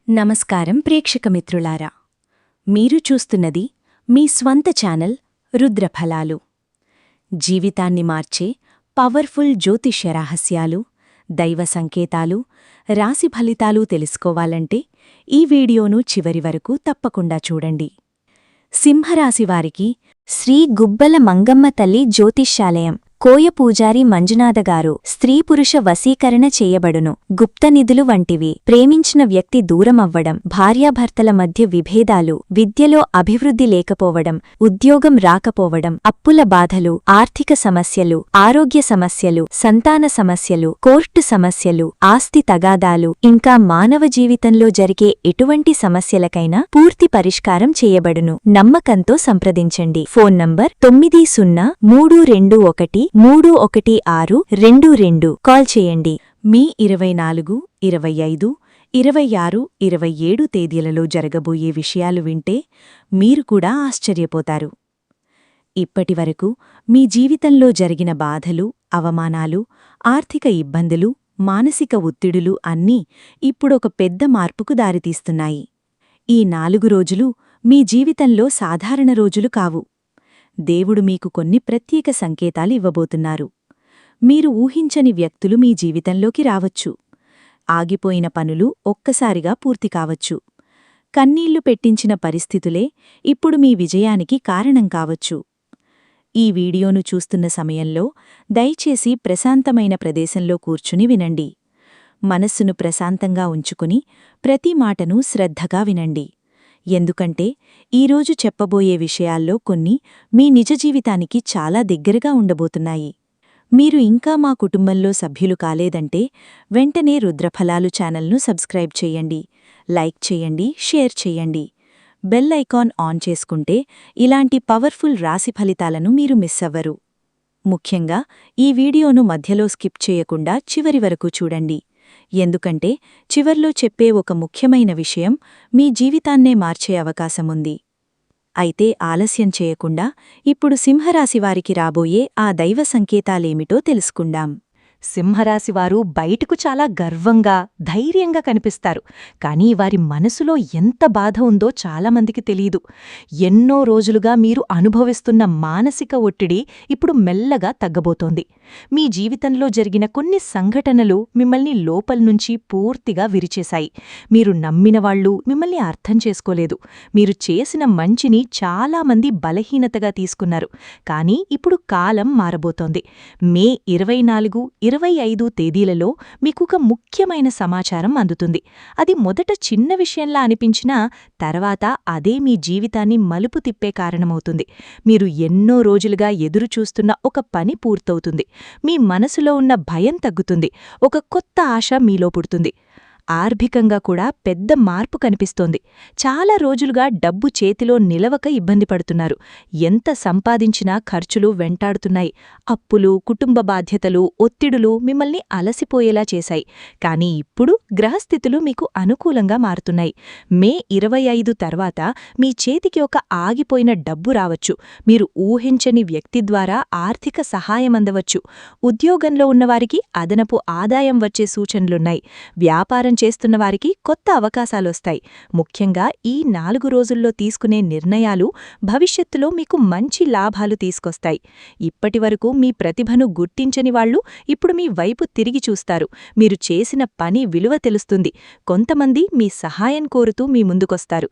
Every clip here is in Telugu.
నమస్కారం ప్రేక్షకమిత్రులారా, మీరు చూస్తున్నది మీ స్వంత ఛానల్ రుద్రఫలాలు. జీవితాన్ని మార్చే పవర్ఫుల్ జ్యోతిష్య రహస్యాలు, దైవ సంకేతాలు, రాశి ఫలితాలు తెలుసుకోవాలంటే ఈ వీడియోను చివరి వరకు తప్పకుండా చూడండి. సింహరాశివారికి శ్రీ గుబ్బల మంగమ్మ తల్లి జ్యోతిష్యాలయం కోయ పూజారి మంజునాథగారు స్త్రీ పురుష వశీకరణ చేయబడును. గుప్తనిధులు వంటివి, ప్రేమించిన వ్యక్తి దూరమవ్వడం, భార్యాభర్తల మధ్య విభేదాలు, విద్యలో అభివృద్ధి లేకపోవడం, ఉద్యోగం రాకపోవడం, అప్పుల బాధలు, ఆర్థిక సమస్యలు, ఆరోగ్య సమస్యలు, సంతాన సమస్యలు, కోర్టు సమస్యలు, ఆస్తి తగాదాలు, ఇంకా మానవ జీవితంలో జరిగే ఎటువంటి సమస్యలకైనా పూర్తి పరిష్కారం చేయబడును. నమ్మకంతో సంప్రదించండి. ఫోన్ నంబర్ 9032213162 కాల్ చేయండి. మీ 24, 25, 26, 27 తేదీలలో జరగబోయే విషయాలు వింటే మీరు కూడా ఆశ్చర్యపోతారు. ఇప్పటివరకు మీ జీవితంలో జరిగిన బాధలు, అవమానాలు, ఆర్థిక ఇబ్బందులు, మానసిక ఒత్తిడులు అన్నీ ఇప్పుడొక పెద్ద మార్పుకు దారితీస్తున్నాయి. ఈ 4 రోజులు మీ జీవితంలో సాధారణ రోజులు కావు. దేవుడు మీకు కొన్ని ప్రత్యేక సంకేతాలు ఇవ్వబోతున్నారు. మీరు ఊహించని వ్యక్తులు మీ జీవితంలోకి రావచ్చు. ఆగిపోయిన పనులు ఒక్కసారిగా పూర్తి కావచ్చు. కన్నీళ్లు పెట్టించిన పరిస్థితులే ఇప్పుడు మీ విజయానికి కారణం కావచ్చు. ఈ వీడియోను చూస్తున్న సమయంలో దయచేసి ప్రశాంతమైన ప్రదేశంలో కూర్చుని వినండి. మనస్సును ప్రశాంతంగా ఉంచుకుని ప్రతి మాటను శ్రద్ధగా వినండి. ఎందుకంటే ఈరోజు చెప్పబోయే విషయాల్లో కొన్ని మీ నిజ జీవితానికి చాలా దగ్గరగా ఉండబోతున్నాయి. మీరు ఇంకా మా కుటుంబంలో సభ్యులు కాలేదంటే వెంటనే రుద్రఫలాలు ఛానల్ను సబ్స్క్రైబ్ చేయండి, లైక్ చేయండి, షేర్ చేయండి. బెల్ ఐకాన్ ఆన్ చేసుకుంటే ఇలాంటి పవర్ఫుల్ రాశి ఫలితాలను మీరు మిస్ అవ్వరు. ముఖ్యంగా ఈ వీడియోను మధ్యలో స్కిప్ చేయకుండా చివరి వరకు చూడండి. ఎందుకంటే చివర్లో చెప్పే ఒక ముఖ్యమైన విషయం మీ జీవితాన్నే మార్చే అవకాశముంది. అయితే ఆలస్యం చేయకుండా ఇప్పుడు సింహరాశివారికి రాబోయే ఆ దైవ సంకేతాలేమిటో తెలుసుకుందాం. సింహరాశివారు బయటకు చాలా గర్వంగా, ధైర్యంగా కనిపిస్తారు. కానీ వారి మనసులో ఎంత బాధ ఉందో చాలామందికి తెలీదు. ఎన్నో రోజులుగా మీరు అనుభవిస్తున్న మానసిక ఒత్తిడి ఇప్పుడు మెల్లగా తగ్గబోతోంది. మీ జీవితంలో జరిగిన కొన్ని సంఘటనలు మిమ్మల్ని లోపల్నుంచి పూర్తిగా విరిచేశాయి. మీరు నమ్మినవాళ్లు మిమ్మల్ని అర్థం చేసుకోలేదు. మీరు చేసిన మంచిని చాలామంది బలహీనతగా తీసుకున్నారు. కానీ ఇప్పుడు కాలం మారబోతోంది. మే 24, 25 తేదీలలో మీకొక ముఖ్యమైన సమాచారం అందుతుంది. అది మొదట చిన్న విషయంలా అనిపించినా తర్వాత అదే మీ జీవితాన్ని మలుపు తిప్పే కారణమవుతుంది. మీరు ఎన్నో రోజులుగా ఎదురుచూస్తున్న ఒక పని పూర్తవుతుంది. మీ మనసులో ఉన్న భయం తగ్గుతుంది. ఒక కొత్త ఆశ మీలో పుడుతుంది. ఆర్థికంగా కూడా పెద్ద మార్పు కనిపిస్తోంది. చాలా రోజులుగా డబ్బు చేతిలో నిలవక ఇబ్బంది పడుతున్నారు. ఎంత సంపాదించినా ఖర్చులు వెంటాడుతున్నాయి. అప్పులు, కుటుంబ బాధ్యతలు, ఒత్తిడులు మిమ్మల్ని అలసిపోయేలా చేశాయి. కానీ ఇప్పుడు గ్రహస్థితులు మీకు అనుకూలంగా మారుతున్నాయి. మే 25 తర్వాత మీ చేతికి ఒక ఆగిపోయిన డబ్బు రావచ్చు. మీరు ఊహించని వ్యక్తి ద్వారా ఆర్థిక సహాయం అందవచ్చు. ఉద్యోగంలో ఉన్నవారికి అదనపు ఆదాయం వచ్చే సూచనలున్నాయి. వ్యాపారం చేస్తున్న వారికి కొత్త అవకాశాలొస్తాయి. ముఖ్యంగా ఈ 4 రోజుల్లో తీసుకునే నిర్ణయాలు భవిష్యత్తులో మీకు మంచి లాభాలు తీసుకొస్తాయి. ఇప్పటివరకు మీ ప్రతిభను గుర్తించని వాళ్లు ఇప్పుడు మీ వైపు తిరిగి చూస్తారు. మీరు చేసిన పని విలువ తెలుస్తుంది. కొంతమంది మీ సహాయం కోరుతూ మీ ముందుకొస్తారు.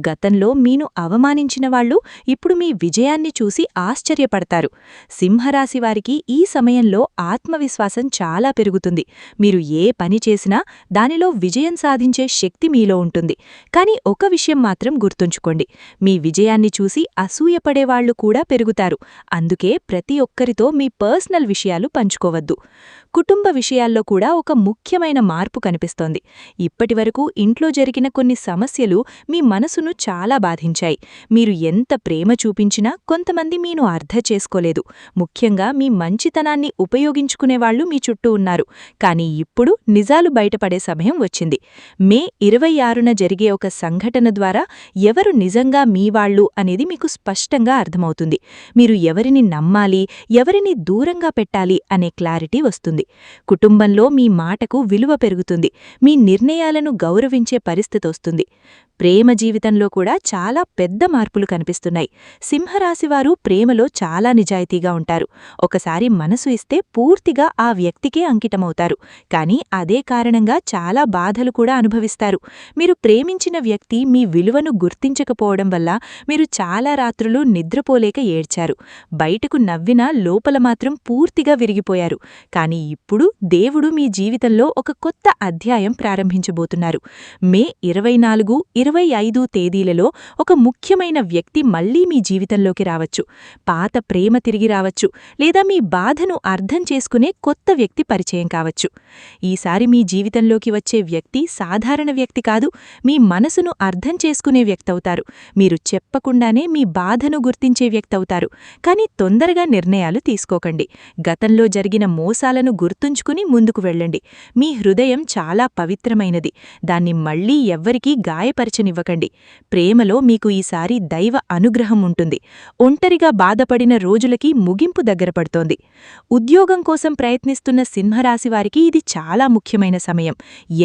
గతంలో మీను అవమానించిన వాళ్లు ఇప్పుడు మీ విజయాన్ని చూసి ఆశ్చర్యపడతారు. సింహరాశివారికి ఈ సమయంలో ఆత్మవిశ్వాసం చాలా పెరుగుతుంది. మీరు ఏ పని చేసినా దానిలో విజయం సాధించే శక్తి మీలో ఉంటుంది. కానీ ఒక విషయం మాత్రం గుర్తుంచుకోండి, మీ విజయాన్ని చూసి అసూయపడేవాళ్లు కూడా పెరుగుతారు. అందుకే ప్రతి ఒక్కరితో మీ పర్సనల్ విషయాలు పంచుకోవద్దు. కుటుంబ విషయాల్లో కూడా ఒక ముఖ్యమైన మార్పు కనిపిస్తోంది. ఇప్పటివరకు ఇంట్లో జరిగిన కొన్ని సమస్యలు మీ మనసును చాలా బాధించాయి. మీరు ఎంత ప్రేమ చూపించినా కొంతమంది మీను అర్థం చేసుకోలేదు. ముఖ్యంగా మీ మంచితనాన్ని ఉపయోగించుకునేవాళ్లు మీ చుట్టూ ఉన్నారు. కానీ ఇప్పుడు నిజాలు బయటపడే సమయం వచ్చింది. మే 26న జరిగే ఒక సంఘటన ద్వారా ఎవరు నిజంగా మీవాళ్లు అనేది మీకు స్పష్టంగా అర్థమవుతుంది. మీరు ఎవరిని నమ్మాలి, ఎవరిని దూరంగా పెట్టాలి అనే క్లారిటీ వస్తుంది. పెరుగుతుంది. కుటుంబంలో మీ మాటకు విలువ పెరుగుతుంది. మీ నిర్ణయాలను గౌరవించే పరిస్థితొస్తుంది. ప్రేమ జీవితంలో కూడా చాలా పెద్ద మార్పులు కనిపిస్తున్నాయి. సింహరాశివారు ప్రేమలో చాలా నిజాయితీగా ఉంటారు. ఒకసారి మనసు ఇస్తే పూర్తిగా ఆ వ్యక్తికే అంకితమవుతారు. కానీ అదే కారణంగా చాలా బాధలు కూడా అనుభవిస్తారు. మీరు ప్రేమించిన వ్యక్తి మీ విలువను గుర్తించకపోవడం వల్ల మీరు చాలా రాత్రులు నిద్రపోలేక ఏడ్చారు. బయటకు నవ్వినా లోపల మాత్రం పూర్తిగా విరిగిపోయారు. కానీ ఇప్పుడు దేవుడు మీ జీవితంలో ఒక కొత్త అధ్యాయం ప్రారంభించబోతున్నారు. మే 24, 25 తేదీలలో ఒక ముఖ్యమైన వ్యక్తి మళ్లీ మీ జీవితంలోకి రావచ్చు. పాత ప్రేమ తిరిగి రావచ్చు, లేదా మీ బాధను అర్థం చేసుకునే కొత్త వ్యక్తి పరిచయం కావచ్చు. ఈసారి మీ జీవితంలోకి వచ్చే వ్యక్తి సాధారణ వ్యక్తి కాదు, మీ మనసును అర్థం చేసుకునే వ్యక్తవుతారు. మీరు చెప్పకుండానే మీ బాధను గుర్తించే వ్యక్తవుతారు. కానీ తొందరగా నిర్ణయాలు తీసుకోకండి. గతంలో జరిగిన మోసాలను గుర్తుంచుకుని ముందుకు వెళ్ళండి. మీ హృదయం చాలా పవిత్రమైనది. దాన్ని మళ్లీ ఎవ్వరికీ గాయపరచనివ్వకండి. ప్రేమలో మీకు ఈసారి దైవ అనుగ్రహం ఉంటుంది. ఒంటరిగా బాధపడిన రోజులకి ముగింపు దగ్గరపడుతోంది. ఉద్యోగం కోసం ప్రయత్నిస్తున్న సింహరాశివారికి ఇది చాలా ముఖ్యమైన సమయం.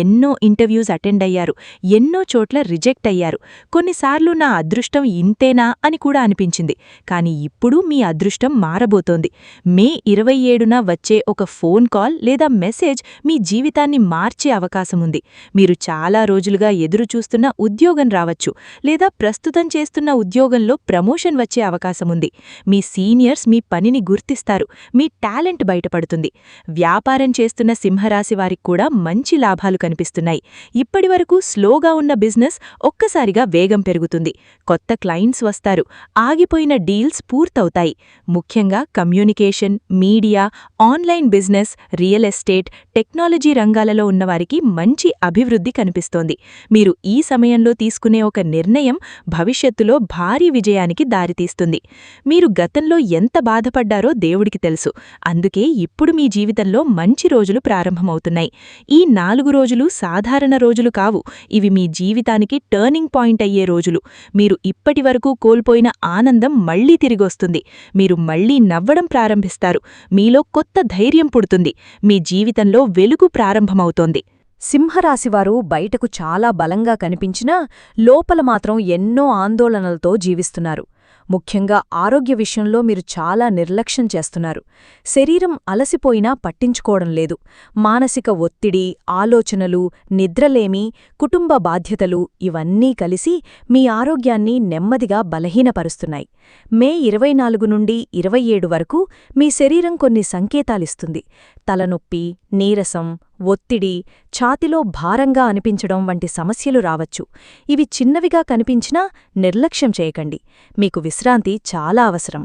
ఎన్నో ఇంటర్వ్యూస్ అటెండ్ అయ్యారు, ఎన్నో చోట్ల రిజెక్ట్ అయ్యారు. కొన్నిసార్లు నా అదృష్టం ఇంతేనా అని కూడా అనిపించింది. కానీ ఇప్పుడు మీ అదృష్టం మారబోతోంది. మే 27న వచ్చే ఒక ఫోన్ కాల్ లేదా మెసేజ్ మీ జీవితాన్ని మార్చే అవకాశముంది. మీరు చాలా రోజులుగా ఎదురుచూస్తున్న ఉద్యోగం రావచ్చు, లేదా ప్రస్తుతం చేస్తున్న ఉద్యోగంలో ప్రమోషన్ వచ్చే అవకాశముంది. మీ సీనియర్స్ మీ పనిని గుర్తిస్తారు. మీ టాలెంట్ బయటపడుతుంది. వ్యాపారం చేస్తున్న సింహరాశివారికి కూడా మంచి లాభాలు కనిపిస్తున్నాయి. ఇప్పటివరకు స్లోగా ఉన్న బిజినెస్ ఒక్కసారిగా వేగం పెరుగుతుంది. కొత్త క్లయింట్స్ వస్తారు. ఆగిపోయిన డీల్స్ పూర్తవుతాయి. ముఖ్యంగా communication, media, online business, real estate, technology రంగాలలో ఉన్నవారికి మంచి అభివృద్ధి కనిపిస్తోంది. మీరు ఈ సమయంలో తీసుకునే ఒక నిర్ణయం భవిష్యత్తులో భారీ విజయానికి దారితీస్తుంది. మీరు గతంలో ఎంత బాధపడ్డారో దేవుడికి తెలుసు. అందుకే ఇప్పుడు మీ జీవితంలో మంచి రోజులు ప్రారంభమవుతున్నాయి. ఈ 4 రోజులు సాధారణ రోజులు కావు. ఇవి మీ జీవితానికి టర్నింగ్ పాయింట్ అయ్యే రోజులు. మీరు ఇప్పటివరకు కోల్పోయిన ఆనందం మళ్లీ తిరిగొస్తుంది. మీరు మళ్లీ నవ్వడం ప్రారంభిస్తారు. మీలో కొత్త ధైర్యం పుడుతుంది. మీ జీవితంలో వెలుగు ప్రారంభమవుతోంది. సింహరాశివారు బయటకు చాలా బలంగా కనిపించినా లోపల మాత్రం ఎన్నో ఆందోళనలతో జీవిస్తున్నారు. ముఖ్యంగా ఆరోగ్య విషయంలో మీరు చాలా నిర్లక్ష్యం చేస్తున్నారు. శరీరం అలసిపోయినా పట్టించుకోవడం లేదు. మానసిక ఒత్తిడి, ఆలోచనలు, నిద్రలేమి, కుటుంబ బాధ్యతలు ఇవన్నీ కలిసి మీ ఆరోగ్యాన్ని నెమ్మదిగా బలహీనపరుస్తున్నాయి. మే 24 నుండి 27 వరకు మీ శరీరం కొన్ని సంకేతాలిస్తుంది. తలనొప్పి, నీరసం, ఒత్తిడి, ఛాతిలో భారంగా అనిపించడం వంటి సమస్యలు రావచ్చు. ఇవి చిన్నవిగా కనిపించినా నిర్లక్ష్యం చేయకండి. మీకు విశ్రాంతి చాలా అవసరం.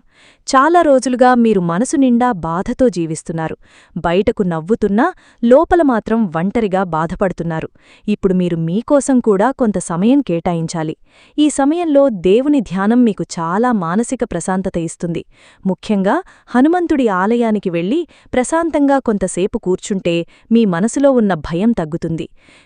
చాలా రోజులుగా మీరు మనసు నిండా బాధతో జీవిస్తున్నారు. బయటకు నవ్వుతున్నా లోపల మాత్రం ఒంటరిగా బాధపడుతున్నారు. ఇప్పుడు మీరు మీకోసం కూడా కొంత సమయం కేటాయించాలి. ఈ సమయంలో దేవుని ధ్యానం మీకు చాలా మానసిక ప్రశాంతత ఇస్తుంది. ముఖ్యంగా హనుమంతుడి ఆలయానికి వెళ్లి ప్రశాంతంగా కొంతసేపు కూర్చుంటే మీ మనసులో ఉన్న భయం తగ్గుతుంది.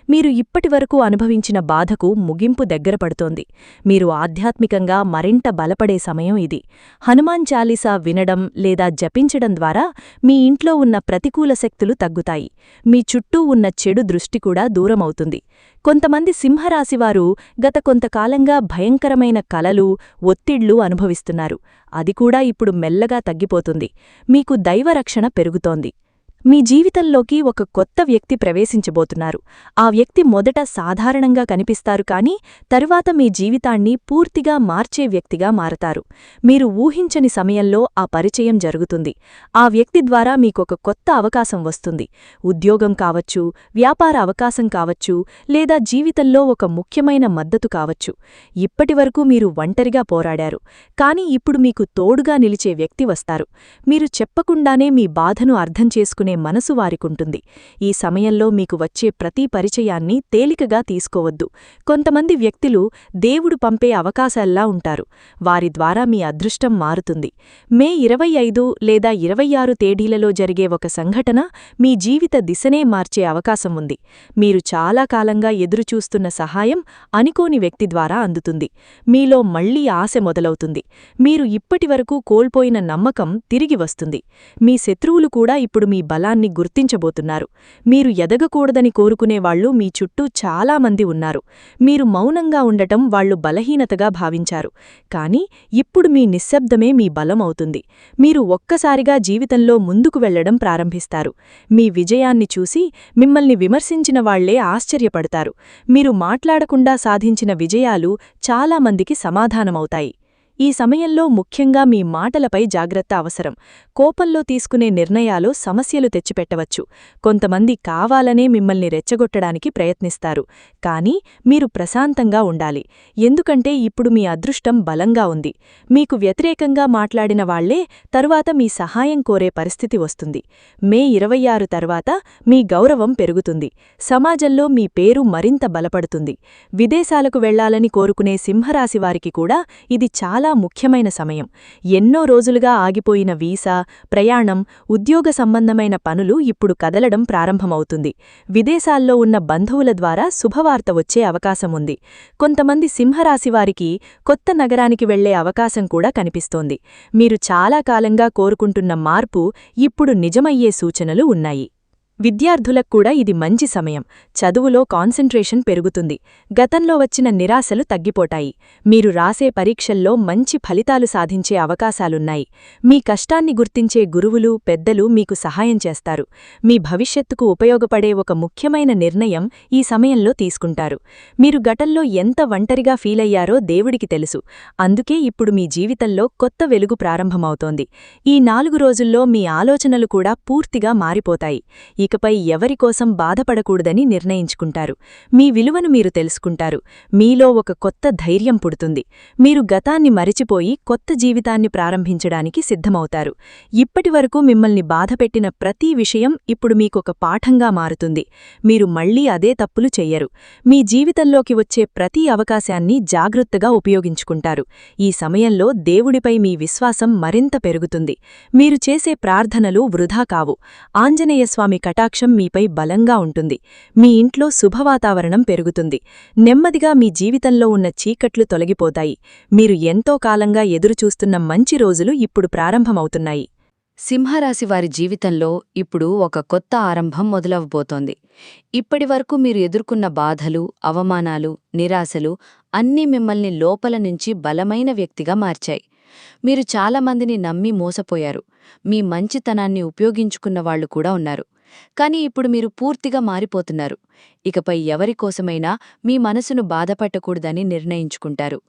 మీరు ఇప్పటివరకు అనుభవించిన బాధకు ముగింపు దగ్గరపడుతోంది. మీరు ఆధ్యాత్మికంగా మరింత బలపడే సమయం ఇది. హనుమాన్ చాలీసా వినడం లేదా జపించడం ద్వారా మీ ఇంట్లో ఉన్న ప్రతికూల శక్తులు తగ్గుతాయి. మీ చుట్టూ ఉన్న చెడు దృష్టి కూడా దూరమవుతుంది. కొంతమంది సింహరాశివారు గత కొంతకాలంగా భయంకరమైన కలలు, ఒత్తిళ్లు అనుభవిస్తున్నారు. అది కూడా ఇప్పుడు మెల్లగా తగ్గిపోతుంది. మీకు దైవరక్షణ పెరుగుతోంది. మీ జీవితంలోకి ఒక కొత్త వ్యక్తి ప్రవేశించబోతున్నారు. ఆ వ్యక్తి మొదట సాధారణంగా కనిపిస్తారు, కానీ తరువాత మీ జీవితాన్ని పూర్తిగా మార్చే వ్యక్తిగా మారతారు. మీరు ఊహించని సమయంలో ఆ పరిచయం జరుగుతుంది. ఆ వ్యక్తి ద్వారా మీకొక కొత్త అవకాశం వస్తుంది. ఉద్యోగం కావచ్చు, వ్యాపార అవకాశం కావచ్చు, లేదా జీవితంలో ఒక ముఖ్యమైన మద్దతు కావచ్చు. ఇప్పటివరకు మీరు ఒంటరిగా పోరాడారు, కానీ ఇప్పుడు మీకు తోడుగా నిలిచే వ్యక్తి వస్తారు. మీరు చెప్పకుండానే మీ బాధను అర్థం చేసుకునే మనసు వారికుంటుంది. ఈ సమయంలో మీకు వచ్చే ప్రతి పరిచయాన్ని తేలికగా తీసుకోవద్దు. కొంతమంది వ్యక్తులు దేవుడు పంపే అవకాశాల్లా ఉంటారు. వారి ద్వారా మీ అదృష్టం మారుతుంది. మే 25 లేదా 26 తేదీలలో జరిగే ఒక సంఘటన మీ జీవిత దిశనే మార్చే అవకాశం ఉంది. మీరు చాలా కాలంగా ఎదురుచూస్తున్న సహాయం అనుకోని వ్యక్తి ద్వారా అందుతుంది. మీలో మళ్లీ ఆశ మొదలవుతుంది. మీరు ఇప్పటివరకు కోల్పోయిన నమ్మకం తిరిగి వస్తుంది. మీ శత్రువులు కూడా ఇప్పుడు మీ బలాన్ని గుర్తించబోతున్నారు. మీరు ఎదగకూడదని కోరుకునేవాళ్లు మీ చుట్టూ చాలామంది ఉన్నారు. మీరు మౌనంగా ఉండటం వాళ్లు బలహీనతగా భావించారు. కానీ ఇప్పుడు మీ నిశ్శబ్దమే మీ బలం అవుతుంది. మీరు ఒక్కసారిగా జీవితంలో ముందుకు వెళ్లడం ప్రారంభిస్తారు. మీ విజయాన్ని చూసి మిమ్మల్ని విమర్శించిన వాళ్లే ఆశ్చర్యపడతారు. మీరు మాట్లాడకుండా సాధించిన విజయాలు చాలామందికి సమాధానమవుతాయి. ఈ సమయంలో ముఖ్యంగా మీ మాటలపై జాగ్రత్త అవసరం. కోపంలో తీసుకునే నిర్ణయాలు సమస్యలు తెచ్చిపెట్టవచ్చు. కొంతమంది కావాలనే మిమ్మల్ని రెచ్చగొట్టడానికి ప్రయత్నిస్తారు. కానీ మీరు ప్రశాంతంగా ఉండాలి. ఎందుకంటే ఇప్పుడు మీ అదృష్టం బలంగా ఉంది. మీకు వ్యతిరేకంగా మాట్లాడిన వాళ్లే తరువాత మీ సహాయం కోరే పరిస్థితి వస్తుంది. మే 26 తర్వాత మీ గౌరవం పెరుగుతుంది. సమాజంలో మీ పేరు మరింత బలపడుతుంది. విదేశాలకు వెళ్లాలని కోరుకునే సింహరాశివారికి కూడా ఇది చాలా ముఖ్యమైన సమయం. ఎన్నో రోజులుగా ఆగిపోయిన వీసా, ప్రయాణం, ఉద్యోగ సంబంధమైన పనులు ఇప్పుడు కదలడం ప్రారంభమవుతుంది. విదేశాల్లో ఉన్న బంధువుల ద్వారా శుభవార్త వచ్చే అవకాశముంది. కొంతమంది సింహరాశివారికి కొత్త నగరానికి వెళ్లే అవకాశం కూడా కనిపిస్తోంది. మీరు చాలా కాలంగా కోరుకుంటున్న మార్పు ఇప్పుడు నిజమయ్యే సూచనలు ఉన్నాయి. విద్యార్థులకు కూడా ఇది మంచి సమయం. చదువులో కాన్సంట్రేషన్ పెరుగుతుంది. గతంలో వచ్చిన నిరాశలు తగ్గిపోతాయి. మీరు రాసే పరీక్షల్లో మంచి ఫలితాలు సాధించే అవకాశాలున్నాయి. మీ కష్టాన్ని గుర్తించే గురువులు, పెద్దలు మీకు సహాయం చేస్తారు. మీ భవిష్యత్తుకు ఉపయోగపడే ఒక ముఖ్యమైన నిర్ణయం ఈ సమయంలో తీసుకుంటారు. మీరు గతంలో ఎంత ఒంటరిగా ఫీలయ్యారో దేవుడికి తెలుసు. అందుకే ఇప్పుడు మీ జీవితంలో కొత్త వెలుగు ప్రారంభమవుతోంది. ఈ 4 రోజుల్లో మీ ఆలోచనలు కూడా పూర్తిగా మారిపోతాయి. ఇకపై ఎవరికోసం బాధపడకూడదని నిర్ణయించుకుంటారు. మీ విలువను మీరు తెలుసుకుంటారు. మీలో ఒక కొత్త ధైర్యం పుడుతుంది. మీరు గతాన్ని మరిచిపోయి కొత్త జీవితాన్ని ప్రారంభించడానికి సిద్ధమవుతారు. ఇప్పటివరకు మిమ్మల్ని బాధపెట్టిన ప్రతి విషయం ఇప్పుడు మీకొక పాఠంగా మారుతుంది. మీరు మళ్లీ అదే తప్పులు చెయ్యరు. మీ జీవితంలోకి వచ్చే ప్రతి అవకాశాన్ని జాగ్రత్తగా ఉపయోగించుకుంటారు. ఈ సమయంలో దేవుడిపై మీ విశ్వాసం మరింత పెరుగుతుంది. మీరు చేసే ప్రార్థనలు వృధా కావు. ఆంజనేయస్వామి కటాక్షం మీపై బలంగా ఉంటుంది. మీ ఇంట్లో శుభవాతావరణం పెరుగుతుంది. నెమ్మదిగా మీ జీవితంలో ఉన్న చీకట్లు తొలగిపోతాయి. మీరు ఎంతో కాలంగా ఎదురుచూస్తున్న మంచి రోజులు ఇప్పుడు ప్రారంభమవుతున్నాయి. సింహరాశివారి జీవితంలో ఇప్పుడు ఒక కొత్త ఆరంభం మొదలవబోతోంది. ఇప్పటివరకు మీరు ఎదుర్కొన్న బాధలు, అవమానాలు, నిరాశలు అన్నీ మిమ్మల్ని లోపల నుంచి బలమైన వ్యక్తిగా మార్చాయి. మీరు చాలామందిని నమ్మి మోసపోయారు. మీ మంచితనాన్ని ఉపయోగించుకున్నవాళ్లు కూడా ఉన్నారు. కానీ ఇప్పుడు మీరు పూర్తిగా మారిపోతున్నారు. ఇకపై ఎవరికోసమైనా మీ మనసును బాధపట్టకూడదని నిర్ణయించుకుంటారు.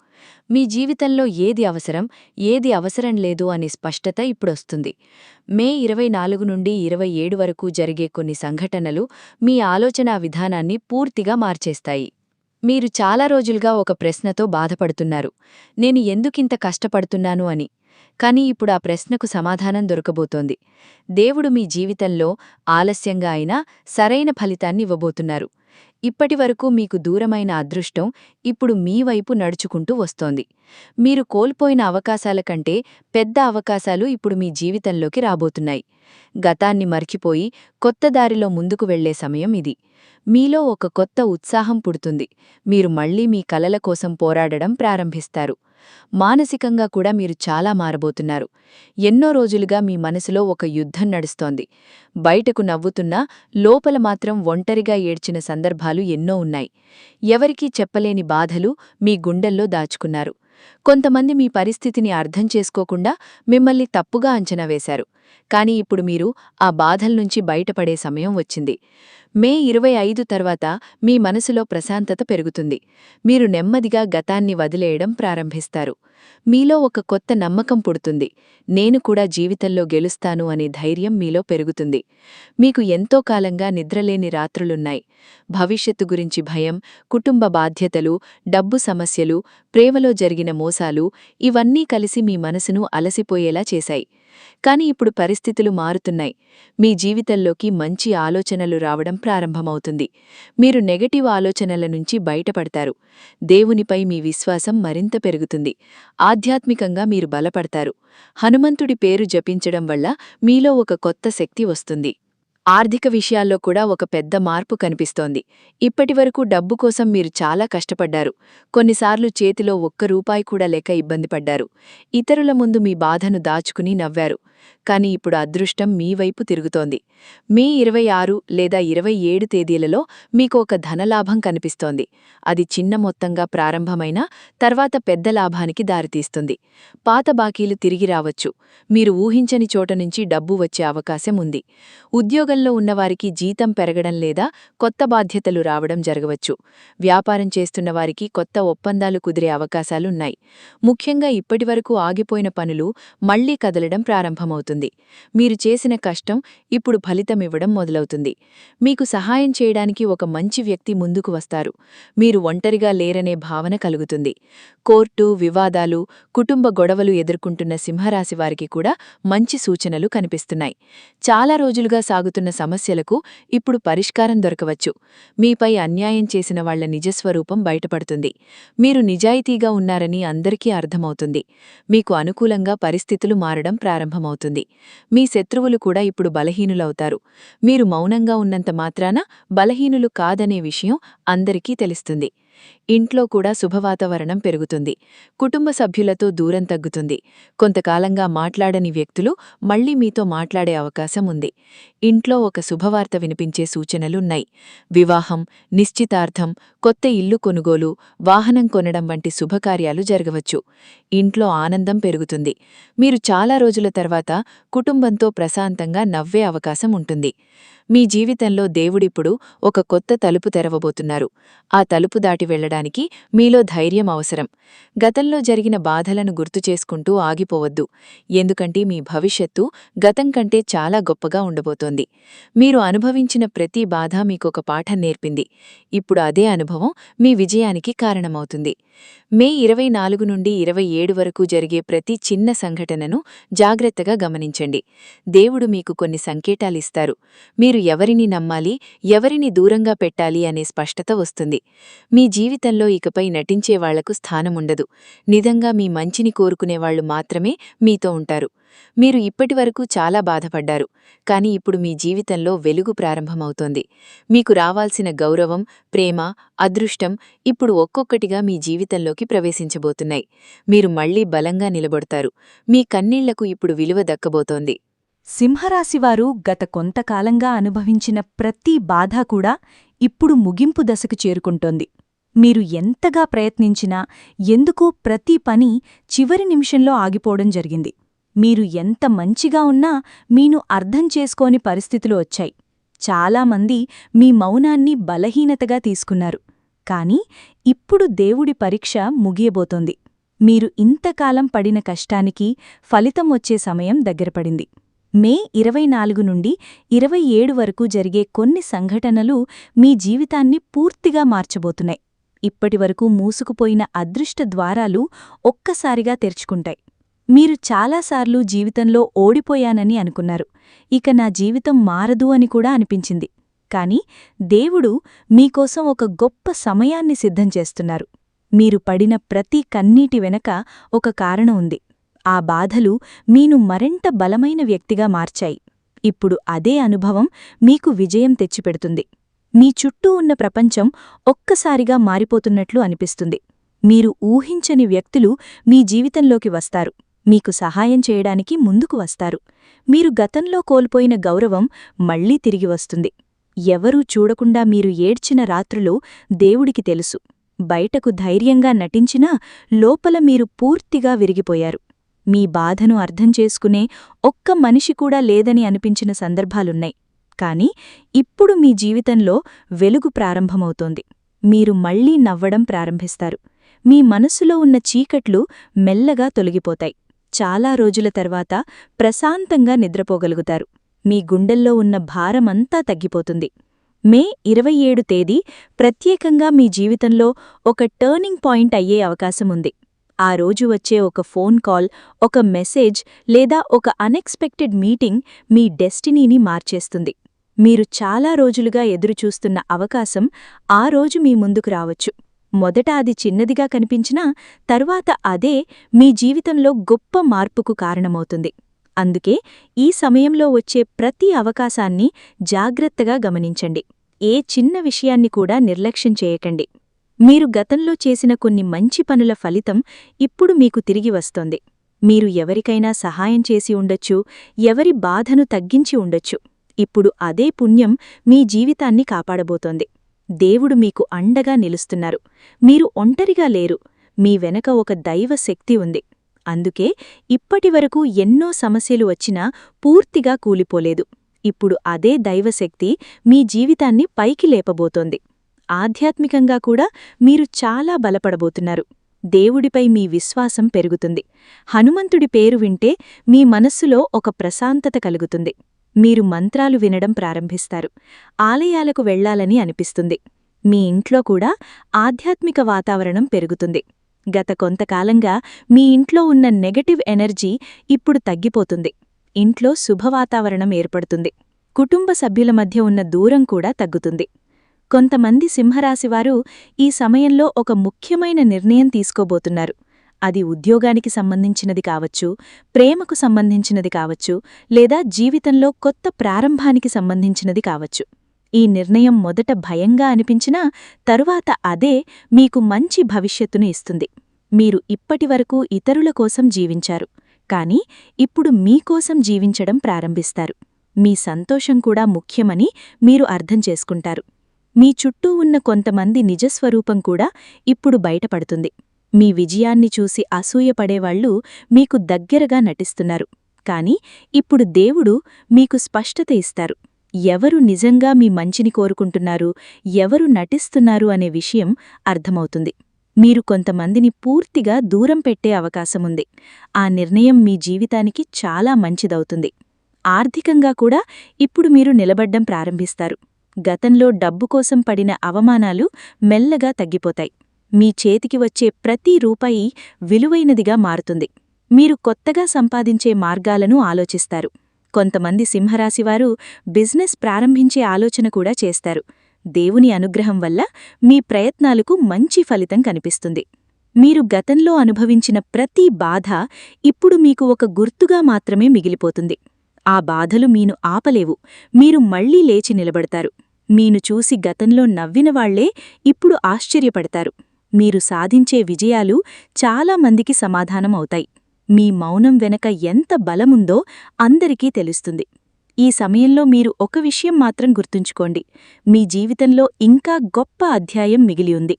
మీ జీవితంలో ఏది అవసరం, ఏది అవసరం లేదు అనే స్పష్టత ఇప్పుడొస్తుంది. మే 24 నుండి 27 వరకు జరిగే కొన్ని సంఘటనలు మీ ఆలోచనా విధానాన్ని పూర్తిగా మార్చేస్తాయి. మీరు చాలా రోజులుగా ఒక ప్రశ్నతో బాధపడుతున్నారు. నేను ఎందుకింత కష్టపడుతున్నాను అని. కానీ ఇప్పుడు ఆ ప్రశ్నకు సమాధానం దొరకబోతోంది. దేవుడు మీ జీవితంలో ఆలస్యంగా అయినా సరైన ఫలితాన్ని ఇవ్వబోతున్నారు. ఇప్పటివరకు మీకు దూరమైన అదృష్టం ఇప్పుడు మీ వైపు నడుచుకుంటూ వస్తోంది. మీరు కోల్పోయిన అవకాశాల కంటే పెద్ద అవకాశాలు ఇప్పుడు మీ జీవితంలోకి రాబోతున్నాయి. గతాన్ని మర్చిపోయి కొత్త దారిలో ముందుకు వెళ్లే సమయం ఇది. మీలో ఒక కొత్త ఉత్సాహం పుడుతుంది. మీరు మళ్లీ మీ కలల కోసం పోరాడడం ప్రారంభిస్తారు. మానసికంగా కూడా మీరు చాలా మారబోతున్నారు. ఎన్నో రోజులుగా మీ మనసులో ఒక యుద్ధం నడుస్తోంది. బయటకు నవ్వుతున్నా లోపల మాత్రం ఒంటరిగా ఏడ్చిన సందర్భాలు ఎన్నో ఉన్నాయి. ఎవరికీ చెప్పలేని బాధలు మీ గుండెల్లో దాచుకున్నారు. కొంతమంది మీ పరిస్థితిని అర్థం చేసుకోకుండా మిమ్మల్ని తప్పుగా అంచనా వేశారు. కానీ ఇప్పుడు మీరు ఆ బాధల్నుంచి బయటపడే సమయం వచ్చింది. మే 25 తర్వాత మీ మనసులో ప్రశాంతత పెరుగుతుంది. మీరు నెమ్మదిగా గతాన్ని వదిలేయడం ప్రారంభిస్తారు. మీలో ఒక కొత్త నమ్మకం పుడుతుంది. నేను కూడా జీవితంలో గెలుస్తాను అనే ధైర్యం మీలో పెరుగుతుంది. మీకు ఎంతో కాలంగా నిద్రలేని రాత్రులున్నాయి. భవిష్యత్తు గురించి భయం, కుటుంబ బాధ్యతలు, డబ్బు సమస్యలు, ప్రేమలో జరిగిన మోసాలు ఇవన్నీ కలిసి మీ మనసును అలసిపోయేలా చేశాయి. కానీ ఇప్పుడు పరిస్థితులు మారుతున్నాయి. మీ జీవితంలోకి మంచి ఆలోచనలు రావడం ప్రారంభమవుతుంది. మీరు నెగటివ్ ఆలోచనల నుంచి బయటపడతారు. దేవునిపై మీ విశ్వాసం మరింత పెరుగుతుంది. ఆధ్యాత్మికంగా మీరు బలపడతారు. హనుమంతుడి పేరు జపించడం వల్ల మీలో ఒక కొత్త శక్తి వస్తుంది. ఆర్థిక విషయాల్లో కూడా ఒక పెద్ద మార్పు కనిపిస్తోంది. ఇప్పటివరకు డబ్బు కోసం మీరు చాలా కష్టపడ్డారు. కొన్నిసార్లు చేతిలో ఒక్క రూపాయి కూడా లేక ఇబ్బంది పడ్డారు. ఇతరుల ముందు మీ బాధను దాచుకుని నవ్వారు. కాని ఇప్పుడు అదృష్టం మీ వైపు తిరుగుతోంది. మే 26 లేదా 27 తేదీలలో మీకు ఒక ధనలాభం కనిపిస్తోంది. అది చిన్న మొత్తంగా ప్రారంభమైనా తర్వాత పెద్ద లాభానికి దారితీస్తుంది. పాత బాకీలు తిరిగి రావచ్చు. మీరు ఊహించని చోట నుంచి డబ్బు వచ్చే అవకాశం ఉంది. ఉద్యోగంలో ఉన్నవారికి జీతం పెరగడం లేదా కొత్త బాధ్యతలు రావడం జరగవచ్చు. వ్యాపారం చేస్తున్న వారికి కొత్త ఒప్పందాలు కుదిరే అవకాశాలున్నాయి. ముఖ్యంగా ఇప్పటివరకు ఆగిపోయిన పనులు మళ్లీ కదలడం ప్రారంభమవుతుంది. మీరు చేసిన కష్టం ఇప్పుడు ఫలితమివ్వడం మొదలవుతుంది. మీకు సహాయం చేయడానికి ఒక మంచి వ్యక్తి ముందుకు వస్తారు. మీరు ఒంటరిగా లేరనే భావన కలుగుతుంది. కోర్టు, వివాదాలు, కుటుంబ గొడవలు ఎదుర్కొంటున్న సింహరాశివారికి కూడా మంచి సూచనలు కనిపిస్తున్నాయి. చాలా రోజులుగా సాగుతున్న సమస్యలకు ఇప్పుడు పరిష్కారం దొరకవచ్చు. మీపై అన్యాయం చేసిన వాళ్ల నిజస్వరూపం బయటపడుతుంది. మీరు నిజాయితీగా ఉన్నారని అందరికీ అర్థమవుతుంది. మీకు అనుకూలంగా పరిస్థితులు మారడం ప్రారంభమవుతుంది. మీ శత్రువులు కూడా ఇప్పుడు బలహీనులవుతారు. మీరు మౌనంగా ఉన్నంత మాత్రాన బలహీనులు కాదనే విషయం అందరికీ తెలుస్తుంది. ఇంట్లో కూడా శుభవాతావరణం పెరుగుతుంది. కుటుంబ సభ్యులతో దూరం తగ్గుతుంది. కొంతకాలంగా మాట్లాడని వ్యక్తులు మళ్లీ మీతో మాట్లాడే అవకాశం ఉంది. ఇంట్లో ఒక శుభవార్త వినిపించే సూచనలున్నాయి. వివాహం, నిశ్చితార్థం, కొత్త ఇల్లు కొనుగోలు, వాహనం కొనడం వంటి శుభకార్యాలు జరగవచ్చు. ఇంట్లో ఆనందం పెరుగుతుంది. మీరు చాలా రోజుల తర్వాత కుటుంబంతో ప్రశాంతంగా నవ్వే అవకాశం ఉంటుంది. మీ జీవితంలో దేవుడిప్పుడు ఒక కొత్త తలుపు తెరవబోతున్నారు. ఆ తలుపు దాటి వెళ్లడానికి మీలో ధైర్యం అవసరం. గతంలో జరిగిన బాధలను గుర్తుచేసుకుంటూ ఆగిపోవద్దు. ఎందుకంటే మీ భవిష్యత్తు గతం కంటే చాలా గొప్పగా ఉండబోతోంది. మీరు అనుభవించిన ప్రతి బాధ మీకొక పాఠం నేర్పింది. ఇప్పుడు అదే అనుభవం మీ విజయానికి కారణమవుతుంది. మే 24 నుండి 27 వరకు జరిగే ప్రతి చిన్న సంఘటనను జాగ్రత్తగా గమనించండి. దేవుడు మీకు కొన్ని సంకేతాలిస్తారు. మీరు ఎవరిని నమ్మాలి, ఎవరిని దూరంగా పెట్టాలి అనే స్పష్టత వస్తుంది. మీ జీవితంలో ఇకపై నటించేవాళ్లకు స్థానముండదు. నిజంగా మీ మంచిని కోరుకునేవాళ్లు మాత్రమే మీతో ఉంటారు. మీరు ఇప్పటివరకు చాలా బాధపడ్డారు. కాని ఇప్పుడు మీ జీవితంలో వెలుగు ప్రారంభమవుతోంది. మీకు రావాల్సిన గౌరవం, ప్రేమ, అదృష్టం ఇప్పుడు ఒక్కొక్కటిగా మీ జీవితంలోకి ప్రవేశించబోతున్నాయి. మీరు మళ్లీ బలంగా నిలబడతారు. మీ కన్నీళ్లకు ఇప్పుడు విలువ దక్కబోతోంది. సింహరాశివారు గత కొంతకాలంగా అనుభవించిన ప్రతి బాధ కూడా ఇప్పుడు ముగింపు దశకు చేరుకుంటోంది. మీరు ఎంతగా ప్రయత్నించినా ఎందుకో ప్రతి పని చివరి నిమిషంలో ఆగిపోవడం జరిగింది. మీరు ఎంత మంచిగా ఉన్నా మీను అర్థం చేసుకోని పరిస్థితులు వచ్చాయి. చాలామంది మీ మౌనాన్ని బలహీనతగా తీసుకున్నారు. కాని ఇప్పుడు దేవుడి పరీక్ష ముగియబోతోంది. మీరు ఇంతకాలం పడిన కష్టానికి ఫలితం వచ్చే సమయం దగ్గరపడింది. మే 24 నుండి 27 వరకు జరిగే కొన్ని సంఘటనలు మీ జీవితాన్ని పూర్తిగా మార్చబోతున్నాయి. ఇప్పటివరకు మూసుకుపోయిన అదృష్ట ద్వారాలు ఒక్కసారిగా తెరుచుకుంటాయి. మీరు చాలాసార్లు జీవితంలో ఓడిపోయానని అనుకున్నారు. ఇక నా జీవితం మారదు అని కూడా అనిపించింది. కాని దేవుడు మీకోసం ఒక గొప్ప సమయాన్ని సిద్ధం చేస్తున్నారు. మీరు పడిన ప్రతి కన్నీటి వెనక ఒక కారణం ఉంది. ఆ బాధలు మీను మరింత బలమైన వ్యక్తిగా మార్చాయి. ఇప్పుడు అదే అనుభవం మీకు విజయం తెచ్చిపెడుతుంది. మీ చుట్టూ ఉన్న ప్రపంచం ఒక్కసారిగా మారిపోతున్నట్లు అనిపిస్తుంది. మీరు ఊహించని వ్యక్తులు మీ జీవితంలోకి వస్తారు. మీకు సహాయం చేయడానికి ముందుకు వస్తారు. మీరు గతంలో కోల్పోయిన గౌరవం మళ్లీ తిరిగి వస్తుంది. ఎవరూ చూడకుండా మీరు ఏడ్చిన రాత్రులు దేవుడికి తెలుసు. బయటకు ధైర్యంగా నటించినా లోపల మీరు పూర్తిగా విరిగిపోయారు. మీ బాధను అర్థం చేసుకునే ఒక్క మనిషి కూడా లేదని అనిపించిన సందర్భాలున్నాయి. కాని ఇప్పుడు మీ జీవితంలో వెలుగు ప్రారంభమవుతోంది. మీరు మళ్లీ నవ్వడం ప్రారంభిస్తారు. మీ మనస్సులో ఉన్న చీకట్లు మెల్లగా తొలగిపోతాయి. చాలా రోజుల తర్వాత ప్రశాంతంగా నిద్రపోగలుగుతారు. మీ గుండెల్లో ఉన్న భారమంతా తగ్గిపోతుంది. మే 27 తేదీ ప్రత్యేకంగా మీ జీవితంలో ఒక టర్నింగ్ పాయింట్ అయ్యే అవకాశముంది. ఆ రోజు వచ్చే ఒక ఫోన్ కాల్, ఒక మెసేజ్ లేదా ఒక అన్ఎక్స్పెక్టెడ్ మీటింగ్ మీ డెస్టినీని మార్చేస్తుంది. మీరు చాలా రోజులుగా ఎదురుచూస్తున్న అవకాశం ఆ రోజు మీ ముందుకు రావచ్చు. మొదట అది చిన్నదిగా కనిపించినా తరువాత అదే మీ జీవితంలో గొప్ప మార్పుకు కారణమవుతుంది. అందుకే ఈ సమయంలో వచ్చే ప్రతి అవకాశాన్ని జాగ్రత్తగా గమనించండి. ఏ చిన్న విషయాన్ని కూడా నిర్లక్ష్యం చేయకండి. మీరు గతంలో చేసిన కొన్ని మంచి పనుల ఫలితం ఇప్పుడు మీకు తిరిగి వస్తోంది. మీరు ఎవరికైనా సహాయం చేసి ఉండొచ్చు, ఎవరి బాధను తగ్గించి ఉండొచ్చు. ఇప్పుడు అదే పుణ్యం మీ జీవితాన్ని కాపాడబోతోంది. దేవుడు మీకు అండగా నిలుస్తున్నారు. మీరు ఒంటరిగా లేరు. మీ వెనక ఒక దైవ శక్తి ఉంది. అందుకే ఇప్పటివరకు ఎన్నో సమస్యలు వచ్చినా పూర్తిగా కూలిపోలేదు. ఇప్పుడు అదే దైవశక్తి మీ జీవితాన్ని పైకి లేపబోతోంది. ఆధ్యాత్మికంగా కూడా మీరు చాలా బలపడబోతున్నారు. దేవుడిపై మీ విశ్వాసం పెరుగుతుంది. హనుమంతుడి పేరు వింటే మీ మనస్సులో ఒక ప్రశాంతత కలుగుతుంది. మీరు మంత్రాలు వినడం ప్రారంభిస్తారు. ఆలయాలకు వెళ్లాలని అనిపిస్తుంది. మీ ఇంట్లో కూడా ఆధ్యాత్మిక వాతావరణం పెరుగుతుంది. గత కొంతకాలంగా మీ ఇంట్లో ఉన్న నెగటివ్ ఎనర్జీ ఇప్పుడు తగ్గిపోతుంది. ఇంట్లో శుభవాతావరణం ఏర్పడుతుంది. కుటుంబ సభ్యుల మధ్య ఉన్న దూరం కూడా తగ్గుతుంది. కొంతమంది సింహరాశివారు ఈ సమయంలో ఒక ముఖ్యమైన నిర్ణయం తీసుకోబోతున్నారు. అది ఉద్యోగానికి సంబంధించినది కావచ్చు, ప్రేమకు సంబంధించినది కావచ్చు, లేదా జీవితంలో కొత్త ప్రారంభానికి సంబంధించినది కావచ్చు. ఈ నిర్ణయం మొదట భయంగా అనిపించినా తరువాత అదే మీకు మంచి భవిష్యత్తును ఇస్తుంది. మీరు ఇప్పటివరకు ఇతరుల కోసం జీవించారు, కానీ ఇప్పుడు మీకోసం జీవించడం ప్రారంభిస్తారు. మీ సంతోషం కూడా ముఖ్యమని మీరు అర్థం చేసుకుంటారు. మీ చుట్టూ ఉన్న కొంతమంది నిజస్వరూపం కూడా ఇప్పుడు బయటపడుతుంది. మీ విజయాన్ని చూసి అసూయపడేవాళ్లు మీకు దగ్గరగా నటిస్తున్నారు. కాని ఇప్పుడు దేవుడు మీకు స్పష్టత ఇస్తారు. ఎవరు నిజంగా మీ మంచిని కోరుకుంటున్నారు, ఎవరు నటిస్తున్నారు అనే విషయం అర్థమవుతుంది. మీరు కొంతమందిని పూర్తిగా దూరం పెట్టే అవకాశముంది. ఆ నిర్ణయం మీ జీవితానికి చాలా మంచిదవుతుంది. ఆర్థికంగా కూడా ఇప్పుడు మీరు నిలబడ్డం ప్రారంభిస్తారు. గతంలో డబ్బు కోసం పడిన అవమానాలు మెల్లగా తగ్గిపోతాయి. మీ చేతికి వచ్చే ప్రతి రూపాయి విలువైనదిగా మారుతుంది. మీరు కొత్తగా సంపాదించే మార్గాలను ఆలోచిస్తారు. కొంతమంది సింహరాశివారు బిజినెస్ ప్రారంభించే ఆలోచన కూడా చేస్తారు. దేవుని అనుగ్రహం వల్ల మీ ప్రయత్నాలకు మంచి ఫలితం కనిపిస్తుంది. మీరు గతంలో అనుభవించిన ప్రతి బాధ ఇప్పుడు మీకు ఒక గుర్తుగా మాత్రమే మిగిలిపోతుంది. ఆ బాధలు మీను ఆపలేవు. మీరు మళ్లీ లేచి నిలబడతారు. మీను చూసి గతంలో నవ్వినవాళ్లే ఇప్పుడు ఆశ్చర్యపడతారు. మీరు సాధించే విజయాలు చాలా మందికి సమాధానం అవుతాయి. మీ మౌనం వెనక ఎంత బలముందో అందరికీ తెలుస్తుంది. ఈ సమయంలో మీరు ఒక విషయం మాత్రం గుర్తుంచుకోండి. మీ జీవితంలో ఇంకా గొప్ప అధ్యాయం మిగిలి ఉంది.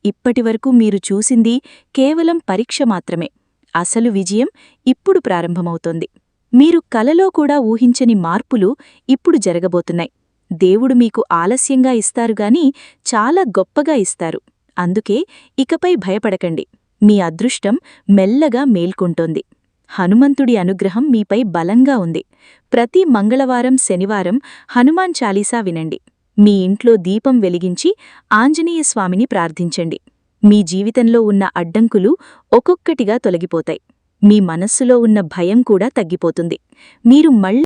ఇప్పటివరకు మీరు చూసింది కేవలం పరీక్ష మాత్రమే. అసలు విజయం ఇప్పుడు ప్రారంభమవుతోంది. మీరు కలలో కూడా ఊహించని మార్పులు ఇప్పుడు జరగబోతున్నాయి. దేవుడు మీకు ఆలస్యంగా ఇస్తారుగాని చాలా గొప్పగా ఇస్తారు. అందుకే ఇకపై భయపడకండి. మీ అదృష్టం మెల్లగా మేల్కొంటోంది. హనుమంతుడి అనుగ్రహం మీపై బలంగా ఉంది. ప్రతి మంగళవారం, శనివారం హనుమాన్ చాలీసా వినండి. మీ ఇంట్లో దీపం వెలిగించి ఆంజనేయస్వామిని ప్రార్థించండి. మీ జీవితంలో ఉన్న అడ్డంకులు ఒక్కొక్కటిగా తొలగిపోతాయి. మీ మనస్సులో ఉన్న భయం కూడా తగ్గిపోతుంది. మీరు మళ్ళీ